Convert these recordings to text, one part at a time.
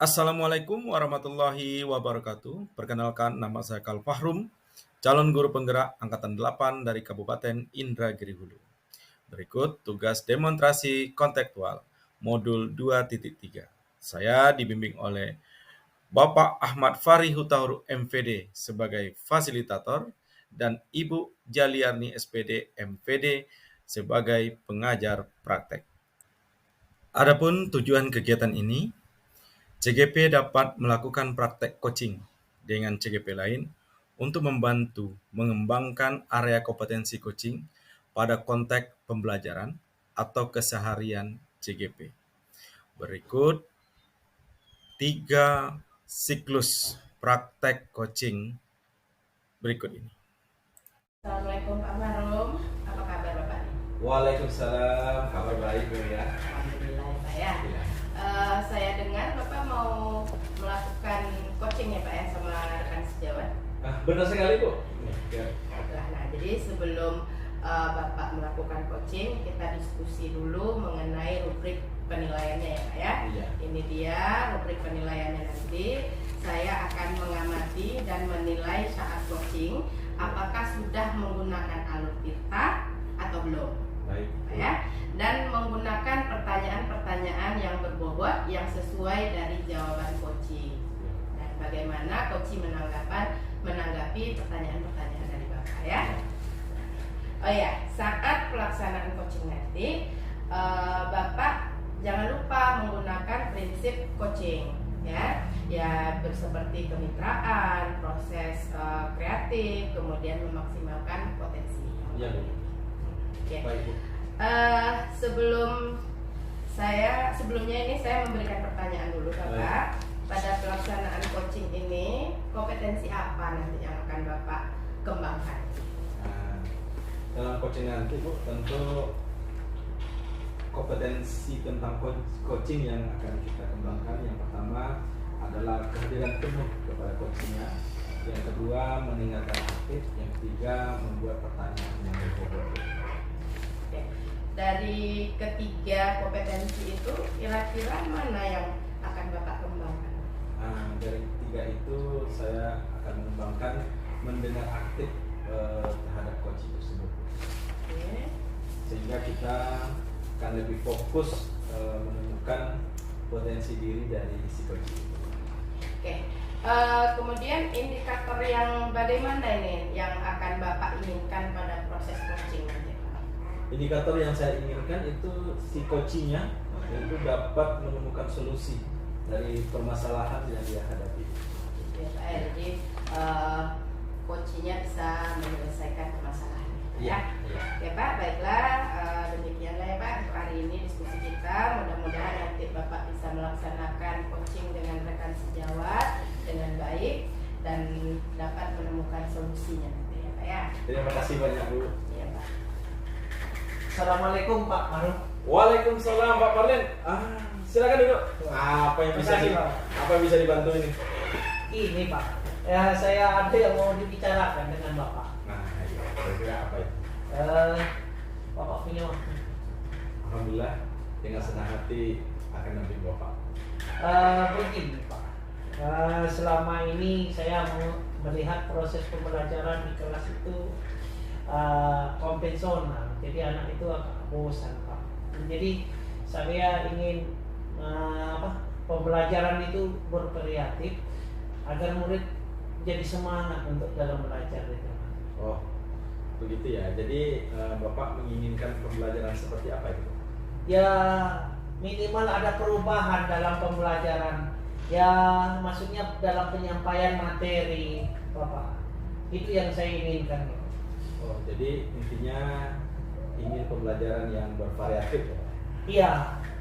Assalamualaikum warahmatullahi wabarakatuh. Perkenalkan, nama saya Kal Fahrum, calon guru penggerak Angkatan 8 dari Kabupaten Indragiri Hulu. Berikut tugas demonstrasi kontekstual modul 2.3. Saya dibimbing oleh Bapak Ahmad Fari Hutauru MVD sebagai fasilitator dan Ibu Jaliarni SPD MVD sebagai pengajar praktek. Adapun tujuan kegiatan ini, CGP dapat melakukan praktek coaching dengan CGP lain untuk membantu mengembangkan area kompetensi coaching pada konteks pembelajaran atau keseharian CGP. Berikut 3 siklus praktek coaching berikut ini. Assalamualaikum Pak Marum, apa kabar Bapak? Waalaikumsalam, kabar baik ya. Alhamdulillah Pak ya. Ya. Saya dengar Bapak mau melakukan coaching ya Pak ya sama rekan sejawat. Benar sekali Bu. Ya. Nah, jadi sebelum Bapak melakukan coaching, kita diskusi dulu mengenai rubrik penilaiannya ya Pak ya. Iya. Ini dia rubrik penilaiannya nanti. Saya akan mengamati dan menilai saat coaching apakah sudah menggunakan alur tirta atau belum. Baik. Ya, dan menggunakan pertanyaan-pertanyaan yang berbobot yang sesuai dari jawaban coaching. Dan bagaimana coaching menanggapi pertanyaan-pertanyaan dari Bapak ya. Oh ya, saat pelaksanaan coaching nanti Bapak jangan lupa menggunakan prinsip coaching ya seperti kemitraan, proses kreatif, kemudian memaksimalkan potensi. Iya Bu. Oke. Baik Bu. Sebelumnya ini saya memberikan pertanyaan dulu Bapak. Pada pelaksanaan coaching ini, kompetensi apa nanti yang akan Bapak kembangkan? Dalam coaching nanti Bu, tentu kompetensi tentang coaching yang akan kita kembangkan. Yang pertama adalah kehadiran penuh kepada coachingnya. Yang kedua, mendengarkan aktif. Yang ketiga, membuat pertanyaan yang berbobot. Oke. Dari ketiga kompetensi itu, kira-kira mana yang akan Bapak kembangkan? Dari tiga itu saya akan mengembangkan mendengar aktif terhadap coaching tersebut. Oke. Sehingga kita akan lebih fokus menemukan potensi diri dari si coaching. Oke. Kemudian indikator yang bagaimana ini yang akan Bapak inginkan pada proses coaching nanti? Indikator yang saya inginkan itu si coachingnya itu dapat menemukan solusi dari permasalahan yang dia hadapi. Ya, Pak, jadi coachingnya bisa menyelesaikan permasalahan. Ya. Oke Pak, baiklah demikianlah ya Pak untuk hari ini diskusi kita. Mudah-mudahan nanti Bapak bisa melaksanakan coaching dengan rekan sejawat dengan baik dan dapat menemukan solusinya nanti ya Pak ya. Terima kasih banyak Bu. Iya Pak. Assalamualaikum Pak Marum. Waalaikumsalam Pak Parlen. Silakan duduk. Apa yang bisa dibantu ini? Ini Pak, ya saya ada yang mau dibicarakan dengan Bapak. Iya. Kira-kira apa ya? Bapak punya waktu. Alhamdulillah dengan senang hati akan namping Bapak. Begini Pak, selama ini saya melihat proses pembelajaran di kelas itu konvensional, jadi anak itu agak bosan Pak. Jadi saya ingin pembelajaran itu berkreatif agar murid jadi semangat untuk dalam belajar itu. Oh, begitu ya. Jadi Bapak menginginkan pembelajaran seperti apa itu? Ya minimal ada perubahan dalam pembelajaran. Ya maksudnya dalam penyampaian materi Bapak. Itu yang saya inginkan. Oh, jadi intinya ingin pembelajaran yang bervariatif ya? Iya,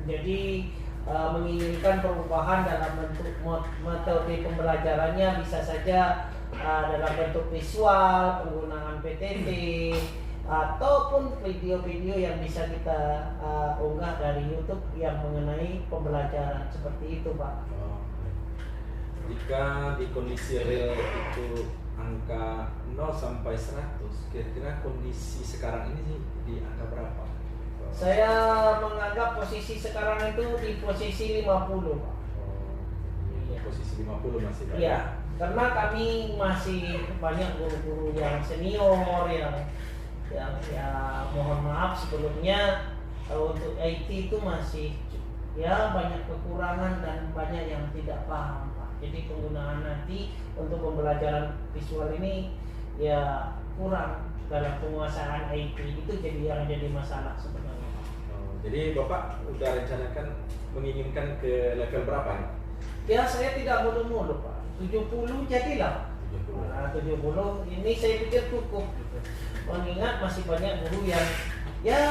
jadi menginginkan perubahan dalam bentuk metode pembelajarannya, bisa saja dalam bentuk visual, penggunaan PTT, ataupun video-video yang bisa kita unggah dari YouTube yang mengenai pembelajaran seperti itu Pak. Oh, jika di kondisi real itu angka 0 sampai 100, kira-kira kondisi sekarang ini sih di angka berapa? Saya menganggap posisi sekarang itu di posisi 50 Pak. Oh, posisi 50 masih Pak? Iya, karena kami masih banyak guru-guru yang senior yang ya mohon maaf sebelumnya kalau untuk IT itu masih ya banyak kekurangan dan banyak yang tidak paham Pak. Jadi penggunaan nanti untuk pembelajaran visual ini ya kurang dalam penguasaan IT, itu yang jadi masalah sebenarnya Pak. Oh, jadi Bapak udah rencanakan menginginkan ke level berapa nih? Ya saya tidak mulu-mulu Pak, 70 jadilah. 70. Nah, 70 ini saya pikir cukup gitu. Mengingat masih banyak guru yang ya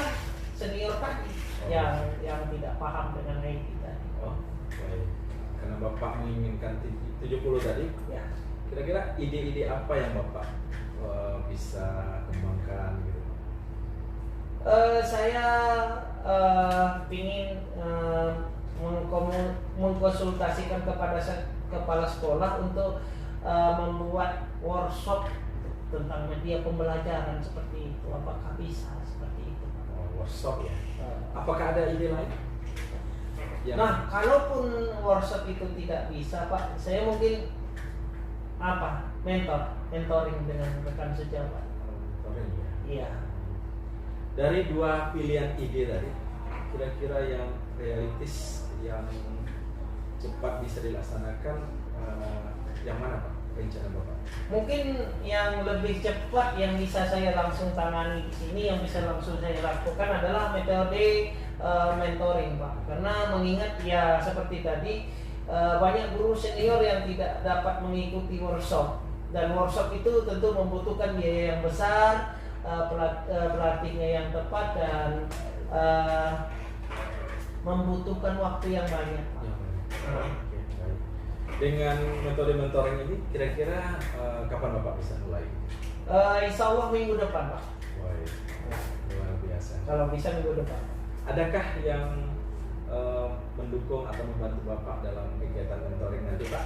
senior tadi yang tidak paham dengan IT tadi. Oh, baik. Karena Bapak menginginkan 70 tadi, Ya. kira-kira ide-ide apa yang Bapak bisa kembangkan gitu? Saya ingin mengkonsultasikan kepada kepala sekolah untuk membuat workshop tentang media pembelajaran seperti itu. Apakah bisa seperti itu? Workshop ya. Apakah ada ide lain? Nah, kalaupun workshop itu tidak bisa, Pak, saya mungkin mentoring dengan rekan sejawat. Mentoring ya. Iya. Dari dua pilihan ide tadi, kira-kira yang realistis, yang cepat bisa dilaksanakan, yang mana Pak rencana Bapak? Mungkin yang lebih cepat yang bisa saya langsung tangani di sini, yang bisa langsung saya lakukan adalah metode mentoring Pak. Karena mengingat ya seperti tadi banyak guru senior yang tidak dapat mengikuti workshop, dan workshop itu tentu membutuhkan biaya yang besar, pelatihnya yang tepat, dan membutuhkan waktu yang banyak Pak. Oke, baik. Dengan metode mentoring ini, kira-kira kapan Bapak bisa mulai? Insya Allah minggu depan Pak. Baik, luar biasa. Kalau bisa minggu depan. Adakah yang mendukung atau membantu Bapak dalam kegiatan mentoring nanti Pak?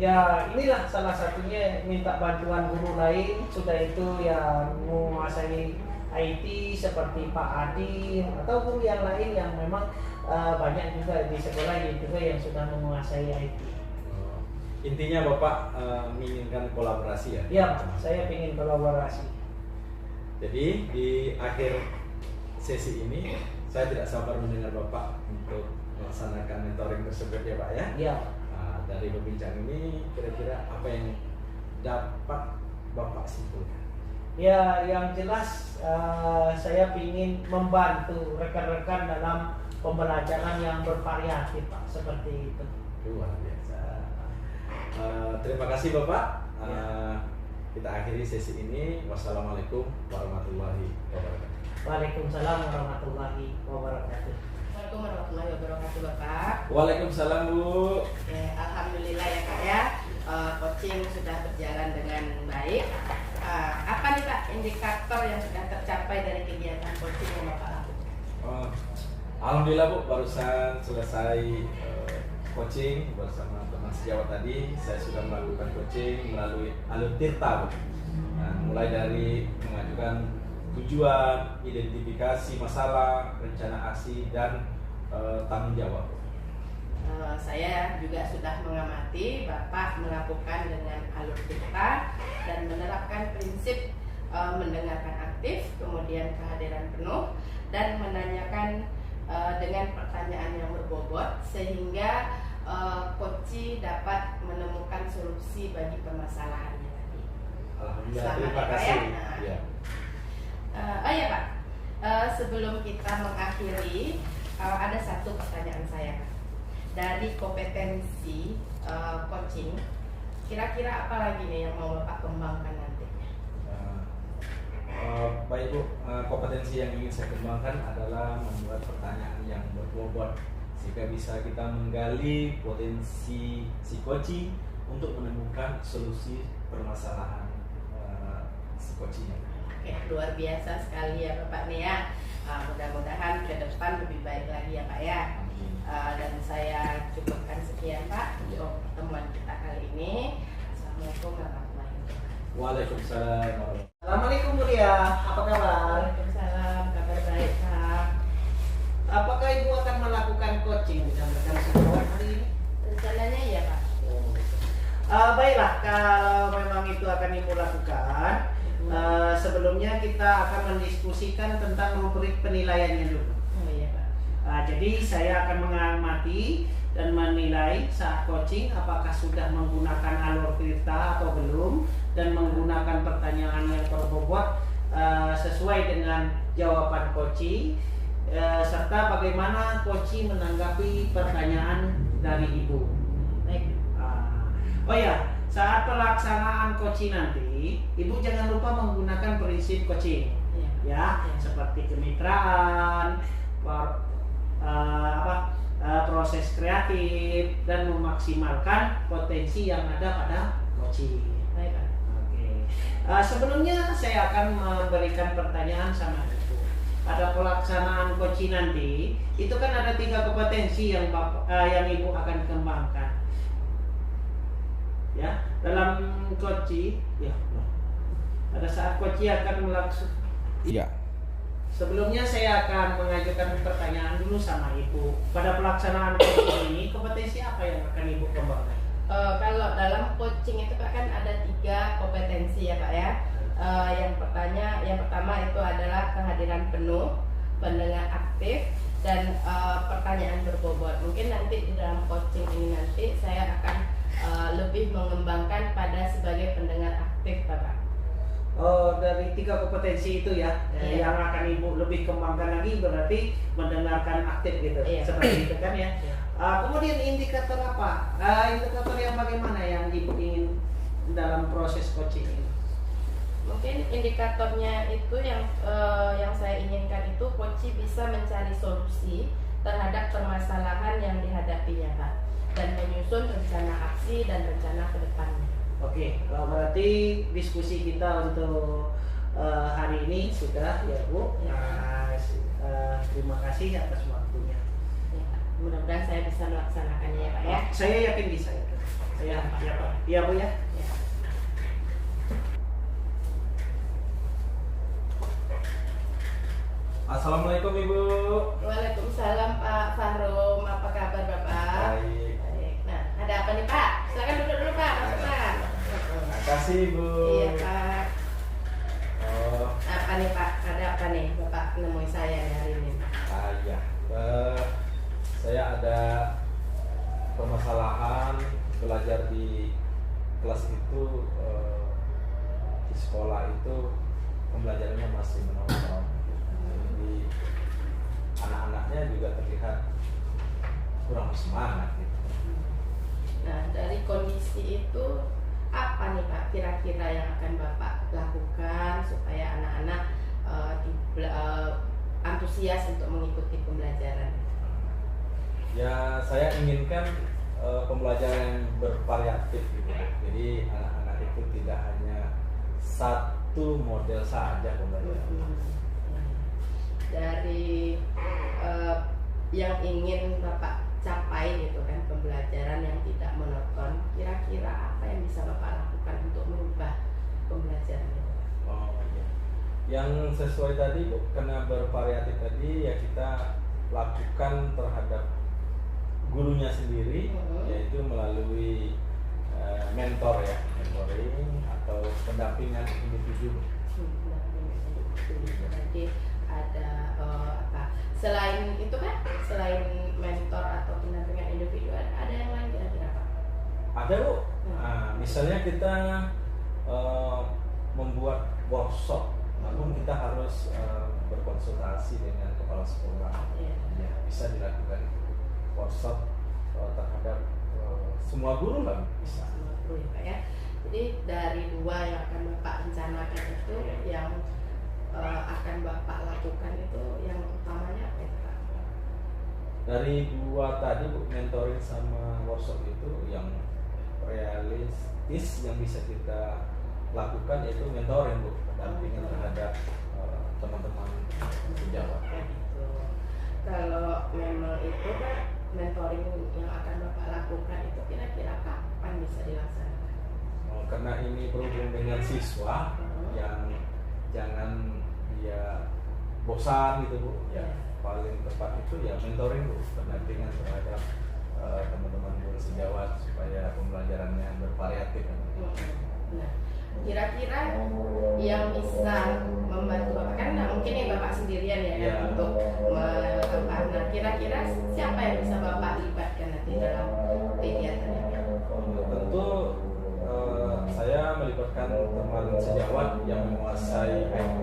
Ya inilah salah satunya, minta bantuan guru lain, sudah itu yang menguasai IT seperti Pak Adi atau guru yang lain yang memang banyak juga di sekolah juga yang sudah menguasai IT. Intinya Bapak menginginkan kolaborasi ya? Ya, saya ingin kolaborasi. Jadi di akhir sesi ini saya tidak sabar mendengar Bapak untuk melaksanakan mentoring tersebut ya Pak ya? Iya. Nah, dari perbincangan ini kira-kira apa yang dapat Bapak simpulkan? Ya, yang jelas saya ingin membantu rekan-rekan dalam pembelajaran yang bervariatif Pak, seperti itu. Luar biasa. Terima kasih Bapak. Kita akhiri sesi ini. Wassalamualaikum warahmatullahi wabarakatuh. Waalaikumsalam warahmatullahi wabarakatuh. Assalamualaikum warahmatullahi wabarakatuh Bapak. Waalaikumsalam Bu. Oke, alhamdulillah ya Kak ya, coaching sudah berjalan dengan baik. Apa nih Pak indikator yang sudah tercapai dari kegiatan coaching yang Bapak lakukan? Alhamdulillah Bu, barusan selesai coaching bersama teman sejawat tadi. Saya sudah melakukan coaching melalui alur Tirta Bu. Nah, mulai dari mengajukan tujuan, identifikasi masalah, rencana aksi, dan tanggung jawab. Saya juga sudah mengamati Bapak melakukan dengan alur Tirta dan menerapkan prinsip mendengarkan aktif, kemudian kehadiran penuh, dan menanyakan dengan pertanyaan yang berbobot sehingga coach dapat menemukan solusi bagi permasalahannya tadi. Alhamdulillah, Selamat terima ya, Pak, kasih. ya. Ya. Oh ya Pak, sebelum kita mengakhiri ada satu pertanyaan saya Pak. Dari kompetensi coaching, kira-kira apa lagi nih yang mau Bapak kembangkan nantinya? Baik Bu, kompetensi yang ingin saya kembangkan adalah membuat pertanyaan yang berbobot sehingga bisa kita menggali potensi si coaching untuk menemukan solusi permasalahan si coachingnya. Oke, luar biasa sekali ya Bapak nih ya. Mudah-mudahan ke depan lebih baik lagi ya Pak ya. Dan saya cukupkan sekian Pak untuk pertemuan kita kali ini. Assalamualaikum warahmatullahi wabarakatuh. Waalaikumsalam. Assalamualaikum Bu Lia, apa kabar? Waalaikumsalam, kabar baik Kak. Apakah Ibu akan melakukan coaching dengan rekan sejawat hari ini? Rencananya iya Pak. kalau memang itu akan Ibu lakukan, sebelumnya kita akan mendiskusikan tentang rubrik penilaiannya dulu. Oh iya Pak. Jadi saya akan mengamati dan menilai saat coaching apakah sudah menggunakan alur cerita atau belum, dan menggunakan pertanyaan yang berbobot sesuai dengan jawaban coaching, serta bagaimana coaching menanggapi pertanyaan dari Ibu. Baik. Oh ya, saat pelaksanaan coaching nanti, Ibu jangan lupa menggunakan prinsip coaching, ya, seperti kemitraan, proses kreatif, dan memaksimalkan potensi yang ada pada coaching. Baik Pak. Oke. Sebelumnya saya akan memberikan pertanyaan sama Ibu. Pada pelaksanaan coaching nanti, itu kan ada 3 kompetensi yang Ibu akan kembangkan. Ya, dalam coaching, ya, pada saat coaching akan melaksanakan. Iya. Sebelumnya saya akan mengajukan pertanyaan dulu sama Ibu. Pada pelaksanaan coaching ini, kompetensi apa yang akan Ibu kembangkan? Kalau dalam coaching itu Pak kan ada 3 kompetensi ya Pak ya. Yang pertama itu adalah kehadiran penuh, pendengar aktif, dan pertanyaan berbobot. Mungkin nanti di dalam coaching ini nanti saya akan lebih mengembangkan pada sebagai pendengar aktif Bapak. Oh, dari 3 kompetensi itu ya, Iya. yang akan Ibu lebih kembangkan lagi berarti mendengarkan aktif gitu, Iya. seperti itu kan ya. Iya. Kemudian indikator apa? Indikator yang bagaimana yang Ibu ingin dalam proses coaching ini? Mungkin indikatornya itu yang saya inginkan itu coach bisa mencari solusi terhadap permasalahan yang dihadapinya Pak, dan menyusun rencana aksi dan rencana ke depannya. Oke, berarti diskusi kita untuk hari ini sudah ya Bu. Ya. Terima kasih atas waktunya. Ya, Pak. Mudah-mudahan saya bisa melaksanakannya ya Pak ya. Saya yakin bisa itu. Ya Pak. Iya Bu ya. Ya. Assalamualaikum Ibu. Waalaikumsalam Pak Fahrum, apa kabar Bapak? Baik. Baik. Nah, ada apa nih Pak? Silakan duduk dulu Pak, masuk Pak. Terima kasih Ibu. Iya Pak. Oh, Apa nih Pak? Ada apa nih Bapak nemui saya hari ini? iya. Saya ada permasalahan belajar di kelas itu, di sekolah itu pembelajarannya masih menonjol. Jadi anak-anaknya juga terlihat kurang semangat gitu. Nah, dari kondisi itu apa nih Pak kira-kira yang akan Bapak lakukan supaya anak-anak antusias untuk mengikuti pembelajaran? Ya, saya inginkan pembelajaran yang bervariatif gitu. Jadi anak-anak itu tidak hanya satu model saja pembelajaran. Dari yang ingin Bapak capai gitu kan, pembelajaran yang tidak monoton, kira-kira apa yang bisa Bapak lakukan untuk merubah pembelajaran itu? Oh iya. Yang sesuai tadi Bu, karena bervariatif tadi ya kita lakukan terhadap gurunya sendiri, yaitu melalui mentor ya, mentoring atau pendampingan individu. Jadi ada selain itu kan, selain mentor atau pendampingan individu, ada yang lain kira-kira Pak? Ada Bu. Nah, misalnya kita membuat workshop, namun kita harus berkonsultasi dengan kepala sekolah. Ya, bisa dilakukan workshop terhadap semua guru lah bisa. Semua guru ya Pak ya. Jadi dari 2 yang akan Bapak rencanakan itu, yang akan Bapak lakukan itu yang utamanya apa ya Pak? Dari 2 tadi Bu, mentoring sama workshop itu yang realistis yang bisa kita lakukan yaitu mentoring Bu, pendampingan terhadap teman-teman sejawat. Gitu. Kalau memang itu Pak, mentoring yang akan Bapak lakukan itu kira-kira kapan bisa dilaksanakan? Karena ini berhubung dengan siswa yang jangan dia bosan gitu Bu, ya paling tepat itu ya mentoring Bu, pendampingan terhadap teman-teman guru sejawat supaya pembelajarannya bervariatif. kira-kira yang bisa membantu Bapak, kan nggak mungkin ya Bapak sendirian ya Iya. untuk nah kira-kira siapa yang bisa Bapak libatkan nanti dalam kegiatan ini? Tentu saya melibatkan teman sejawat yang menguasai IT,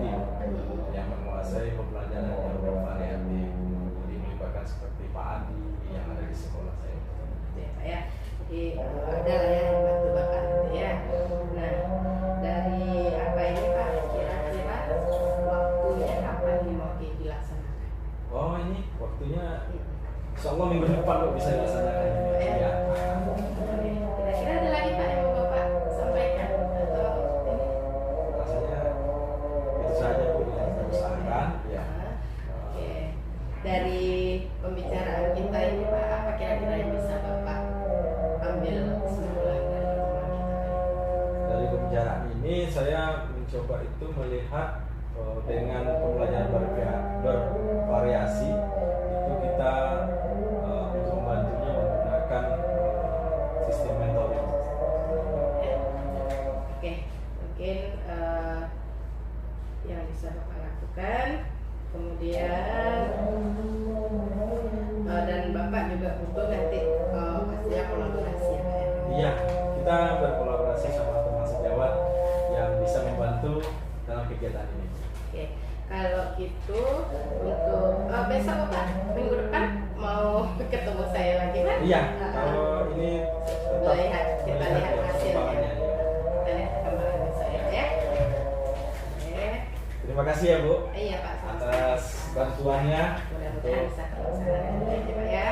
yang menguasai pembelajaran yang bervariatif. Jadi melibatkan seperti Pak Adi yang ada di sekolah saya. Gitu ya Pak ya. Jadi ada lah ya yang bantu Bapak gitu ya. Nah dari apa ini Pak, kira-kira waktunya kapan nih mau dilaksanakan? Oh ini waktunya Insya Allah minggu depan kok bisa dilaksanakan ini. Ya. Kira-kira ada lagi Pak yang mau Bapak sampaikan atau ini? Rasanya itu saja Bu yang saya usahakan. Ya. Oke. Dari pembicaraan kita ini Pak, apa kira-kira yang bisa Bapak ambil kesimpulan dari pertemuan kita? Dari pembicaraan ini saya mencoba itu melihat dengan pembelajaran bervariasi itu kita untuk membantunya menggunakan sistem mentoring. Oke, mungkin yang bisa Bapak lakukan. Kemudian dan Bapak juga butuh nanti pastinya kolaborasi ya Pak ya. Iya, kita berkolaborasi sama teman sejawat yang bisa membantu dalam kegiatan ini. Oke, kalau gitu untuk besok Bapak minggu depan mau ketemu saya lagi kan? Iya, kalau ini tetap kita lihat hasilnya. perkembangannya, ya. Kita lihat perkembangan besok ya. Oke. Terima kasih ya Bu Iya Pak, sama-sama. atas bantuannya. Mudah-mudahan bisa terlaksana dengan baik ya Pak ya.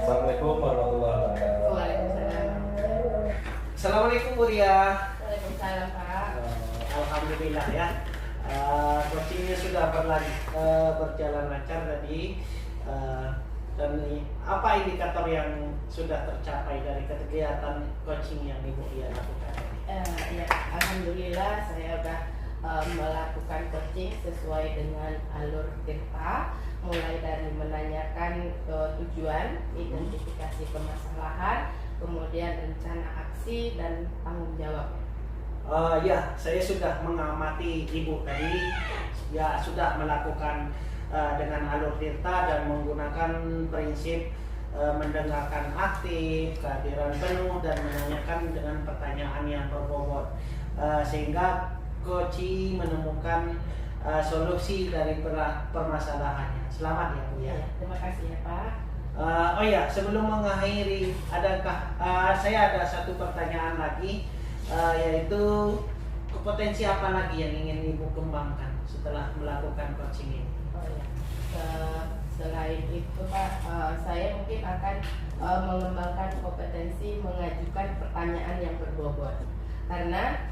Assalamualaikum warahmatullahi wabarakatuh. Waalaikumsalam. Assalamualaikum Bu Ria. Waalaikumsalam Pak. Alhamdulillah ya. Coachingnya sudah berjalan lancar tadi. Dan apa indikator yang sudah tercapai dari kegiatan coaching yang Ibu Ria lakukan? Ya, alhamdulillah saya sudah melakukan coaching sesuai dengan alur Tirta, mulai dari menanyakan tujuan, identifikasi permasalahan, kemudian rencana aksi dan tanggung jawab. Ya, saya sudah mengamati Ibu tadi, ya sudah melakukan dengan alur Tirta dan menggunakan prinsip mendengarkan aktif, kehadiran penuh dan menanyakan dengan pertanyaan yang berbobot, sehingga coach menemukan solusi dari permasalahannya. Selamat ya Bu ya. Terima kasih ya Pak. Oh ya, sebelum mengakhiri, adakah saya ada satu pertanyaan lagi, yaitu kompetensi apa lagi yang ingin Ibu kembangkan setelah melakukan coaching ini? Oh ya. Selain itu Pak, saya mungkin akan mengembangkan kompetensi mengajukan pertanyaan yang berbobot, karena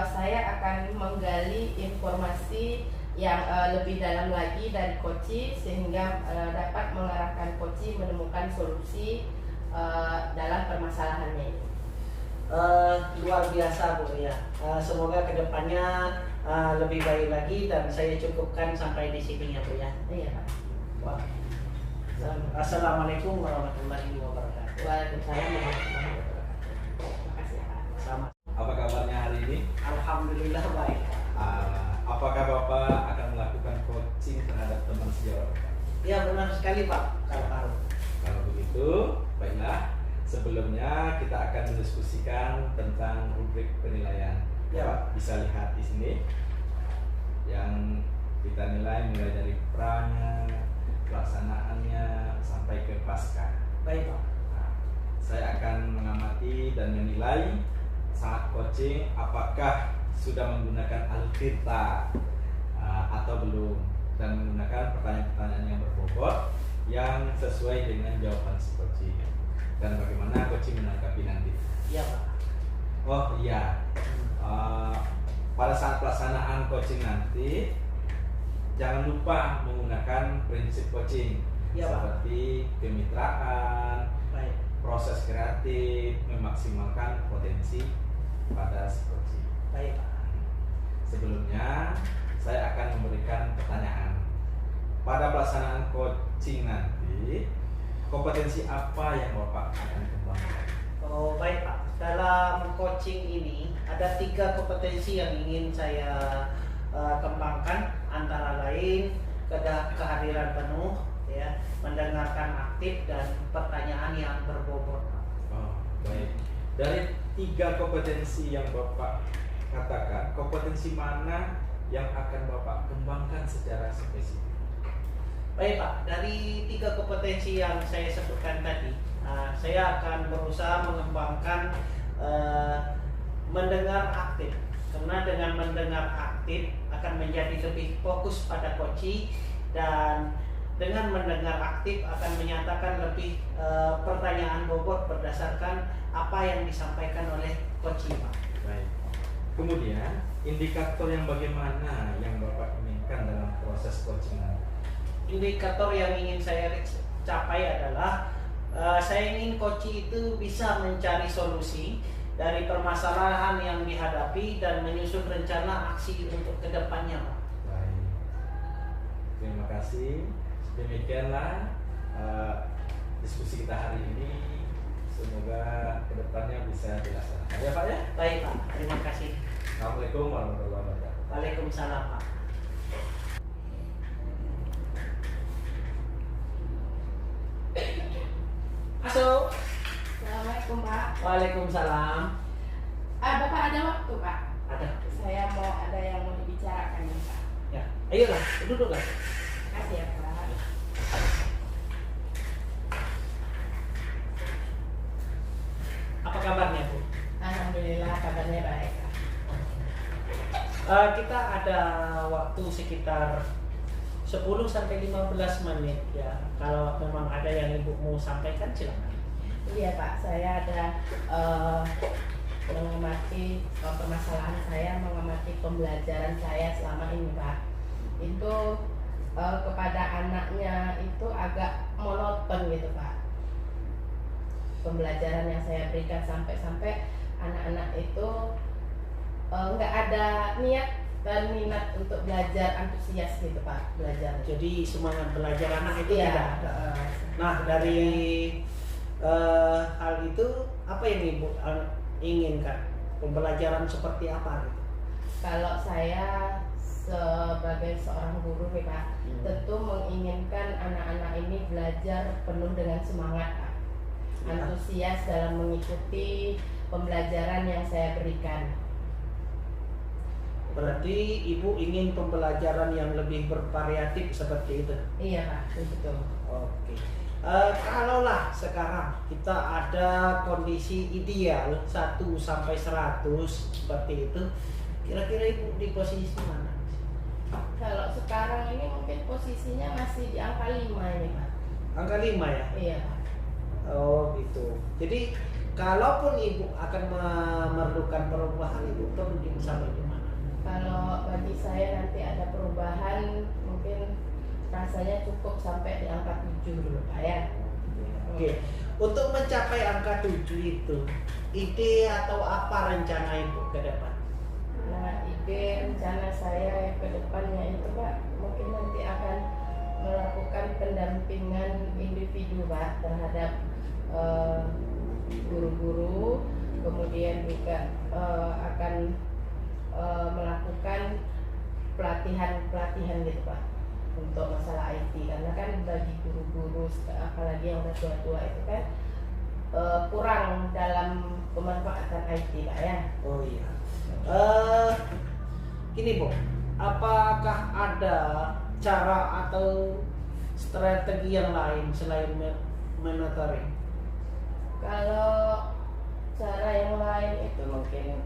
saya akan menggali informasi yang lebih dalam lagi dari coach sehingga dapat mengarahkan coach menemukan solusi dalam permasalahannya ini. Luar biasa Bu ya. Semoga kedepannya lebih baik lagi dan saya cukupkan sampai di sini ya Bu ya. Iya Pak. Wah. Assalamualaikum warahmatullahi wabarakatuh. Waalaikumsalam warahmatullahi wabarakatuh. Terima kasih ya Pak. Sama. Apa kabarnya hari ini? Alhamdulillah baik. Apakah Bapak akan melakukan coaching terhadap teman sejawat Bapak? Ya benar sekali Pak. Kalau begitu, baiklah. Sebelumnya kita akan mendiskusikan tentang rubrik penilaian. Ya. Bapak bisa lihat di sini yang kita nilai mulai dari pranya, pelaksanaannya sampai ke pasca. Baik Pak. Nah, saya akan mengamati dan menilai saat coaching apakah sudah menggunakan alur Tirta atau belum, dan menggunakan pertanyaan-pertanyaan yang berbobot yang sesuai dengan jawaban si coaching, dan bagaimana coaching menanggapi nanti. Iya Pak. Oh iya, pada saat pelaksanaan coaching nanti jangan lupa menggunakan prinsip coaching, Ya, Pak. seperti kemitraan, Baik. proses kreatif, memaksimalkan potensi pada si coaching. Baik Pak. Sebelumnya saya akan memberikan pertanyaan. Pada pelaksanaan coaching nanti, kompetensi apa yang Bapak akan kembangkan? Oh baik Pak. Dalam coaching ini ada 3 kompetensi yang ingin saya kembangkan, antara lain kehadiran penuh, ya, mendengarkan aktif, dan pertanyaan yang berbobot. Oh, baik. Dari 3 kompetensi yang Bapak katakan, kompetensi mana yang akan Bapak kembangkan secara spesifik? Baik Pak, dari 3 kompetensi yang saya sebutkan tadi, saya akan berusaha mengembangkan mendengar aktif. Karena dengan mendengar aktif akan menjadi lebih fokus pada coaching, dan dengan mendengar aktif akan menyatakan lebih pertanyaan bobot berdasarkan apa yang disampaikan oleh coaching Pak. Baik. Kemudian indikator yang bagaimana yang Bapak inginkan dalam proses coaching? Indikator yang ingin saya capai adalah saya ingin coaching itu bisa mencari solusi dari permasalahan yang dihadapi dan menyusun rencana aksi untuk kedepannya Pak. Baik. Terima kasih. Demikianlah diskusi kita hari ini. Semoga kedepannya bisa dilaksanakan. Ya Pak ya? Baik Pak, terima kasih. Assalamualaikum warahmatullahi wabarakatuh. Waalaikumsalam Pak. Masuk. Assalamualaikum Pak. Waalaikumsalam. Bapak ada waktu Pak? Ada. Saya mau ada yang mau dibicarakan nih Pak. Ya, ayolah, duduklah. Kasih ya Pak. Apa kabarnya Bu? Alhamdulillah kabarnya baik Pak. Kita ada waktu sekitar 10 sampai 15 menit ya. Kalau memang ada yang Ibu mau sampaikan silakan. Iya Pak, saya ada mengamati permasalahan saya, mengamati pembelajaran saya selama ini Pak. Itu kepada anaknya itu agak monoton gitu Pak. Pembelajaran yang saya berikan sampai anak-anak itu nggak ada niat dan minat untuk belajar, antusias gitu Pak belajar. Jadi semangat belajar anak itu Iya. tidak ada. Nah, dari hal itu apa yang Ibu inginkan? Pembelajaran seperti apa gitu? Kalau saya sebagai seorang guru nih Pak, tentu menginginkan anak-anak ini belajar penuh dengan semangat Pak. Antusias dalam mengikuti pembelajaran yang saya berikan. Berarti Ibu ingin pembelajaran yang lebih bervariatif seperti itu? Iya Pak, betul. Oke. Kalaulah sekarang kita ada kondisi ideal 1 sampai 100 seperti itu, kira-kira Ibu di posisi mana? Kalau sekarang ini mungkin posisinya masih di angka 5 ini Pak. Angka 5 ya? Iya Pak. Oh gitu. Jadi kalaupun Ibu akan memerlukan perubahan, Ibu perlu sampai di mana? Kalau bagi saya nanti ada perubahan, mungkin rasanya cukup sampai di angka 7 dulu Pak ya. Oke. Untuk mencapai angka 7 itu, ide atau apa rencana Ibu ke depan? Nah, ide rencana saya ke depannya itu Pak, mungkin nanti akan melakukan pendampingan individu Pak terhadap guru-guru, kemudian juga akan melakukan pelatihan gitu Pak untuk masalah IT, karena kan bagi guru-guru apalagi yang udah tua-tua itu kan kurang dalam pemanfaatan IT Pak ya. Oh iya. Gini Bu, apakah ada cara atau strategi yang lain selain monitoring? Kalau cara yang lain itu mungkin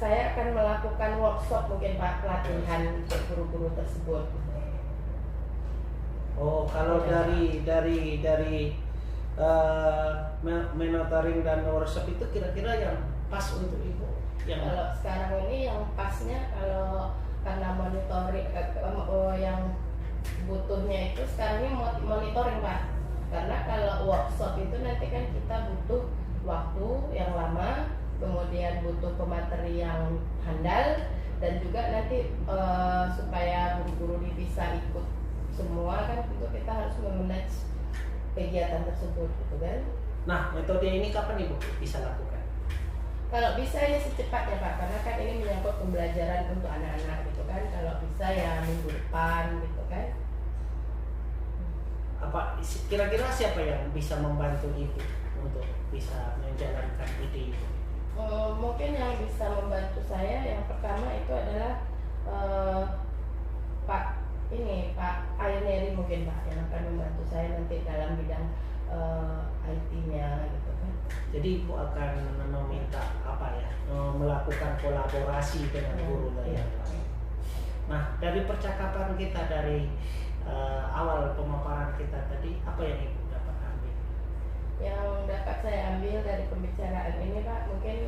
saya akan melakukan workshop mungkin Pak, pelatihan untuk guru-guru tersebut. Oh, kalau dari monitoring dan workshop itu kira-kira yang pas untuk Ibu? Yang Kalau sekarang ini yang pasnya, kalau karena monitoring yang butuhnya itu sekarang ini monitoring Pak. Karena kalau workshop itu nanti kan kita butuh waktu yang lama, kemudian butuh pemateri yang handal, dan juga nanti supaya guru-guru bisa ikut semua kan tentu kita harus memanage kegiatan tersebut gitu kan. Nah, metode ini kapan Ibu bisa lakukan? Kalau bisa ya secepatnya Pak, karena kan ini menyangkut pembelajaran untuk anak-anak gitu kan. Kalau bisa ya minggu depan gitu kan. Apa kira-kira siapa yang bisa membantu Ibu untuk bisa menjalankan ide itu? Mungkin yang bisa membantu saya yang pertama itu adalah Pak Ayoneri mungkin Pak yang akan membantu saya nanti dalam bidang IT-nya gitu kan. Jadi Ibu akan meminta apa ya, melakukan kolaborasi dengan guru Iya. lain. Nah, dari percakapan kita dari awal pemaparan kita tadi, apa yang Ibu dapat ambil? Yang dapat saya ambil dari pembicaraan ini Pak, mungkin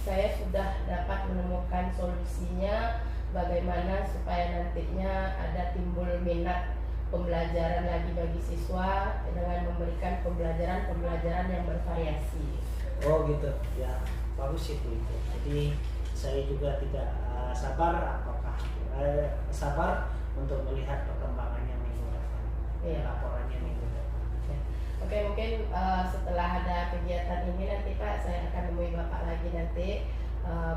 saya sudah dapat menemukan solusinya bagaimana supaya nantinya ada timbul minat pembelajaran lagi bagi siswa dengan memberikan pembelajaran yang bervariasi. Oh gitu, ya bagus itu. Jadi saya juga tidak sabar untuk melihat perkembangannya minggu depan. Iya. Laporannya minggu depan. Oke, mungkin setelah ada kegiatan ini nanti Pak saya akan nemui Bapak lagi nanti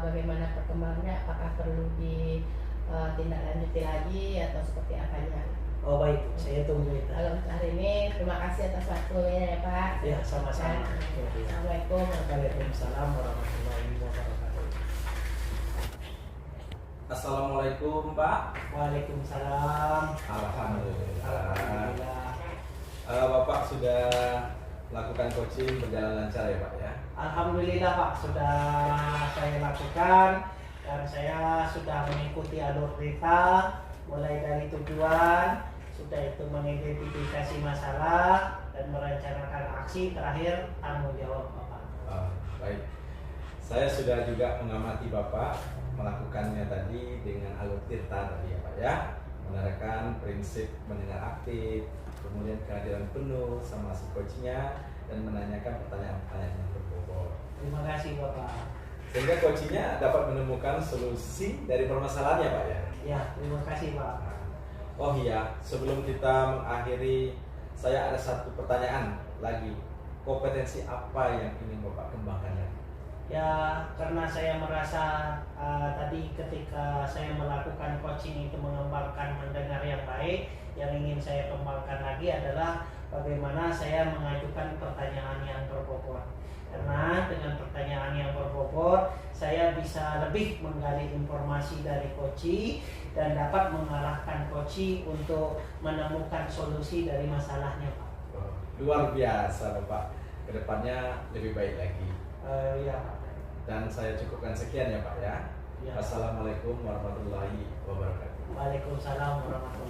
bagaimana perkembangannya, apakah perlu ditindaklanjuti lagi atau seperti apanya. Oh baik, saya tunggu itu. Kalau untuk hari ini terima kasih atas waktunya ya Pak. Ya sama-sama. Assalamualaikum. Waalaikumsalam warahmatullahi wabarakatuh. Assalamualaikum Pak. Waalaikumsalam. Alhamdulillah. Alhamdulillah. Bapak sudah lakukan coaching berjalan lancar ya Pak ya? Alhamdulillah Pak, sudah saya lakukan dan saya sudah mengikuti alur kita mulai dari tujuan, sudah itu mengidentifikasi masalah dan merencanakan aksi, terakhir tanggung jawab Bapak. Baik, saya sudah juga mengamati Bapak melakukannya tadi dengan alur tirta tadi ya Pak ya, menerapkan prinsip mendengar aktif, kemudian kehadiran penuh sama si coachnya dan menanyakan pertanyaan-pertanyaan yang berbobot. Terima kasih Bapak. Sehingga coachnya dapat menemukan solusi dari permasalahannya Pak ya. Ya, terima kasih Pak. Oh iya, sebelum kita mengakhiri, saya ada satu pertanyaan lagi. Kompetensi apa yang ingin Bapak kembangkan lagi? Ya, karena saya merasa tadi ketika saya melakukan coaching itu mengembangkan mendengar yang baik, yang ingin saya kembangkan lagi adalah bagaimana saya mengajukan pertanyaan yang berbobot. Karena dengan pertanyaan yang berbobot, saya bisa lebih menggali informasi dari coach dan dapat mengarahkan coach untuk menemukan solusi dari masalahnya, Pak. Luar biasa Bapak, kedepannya lebih baik lagi. Ya, Pak. Dan saya cukupkan sekian ya Pak ya. Ya. Assalamualaikum warahmatullahi wabarakatuh. Waalaikumsalam warahmatullahi wabarakatuh.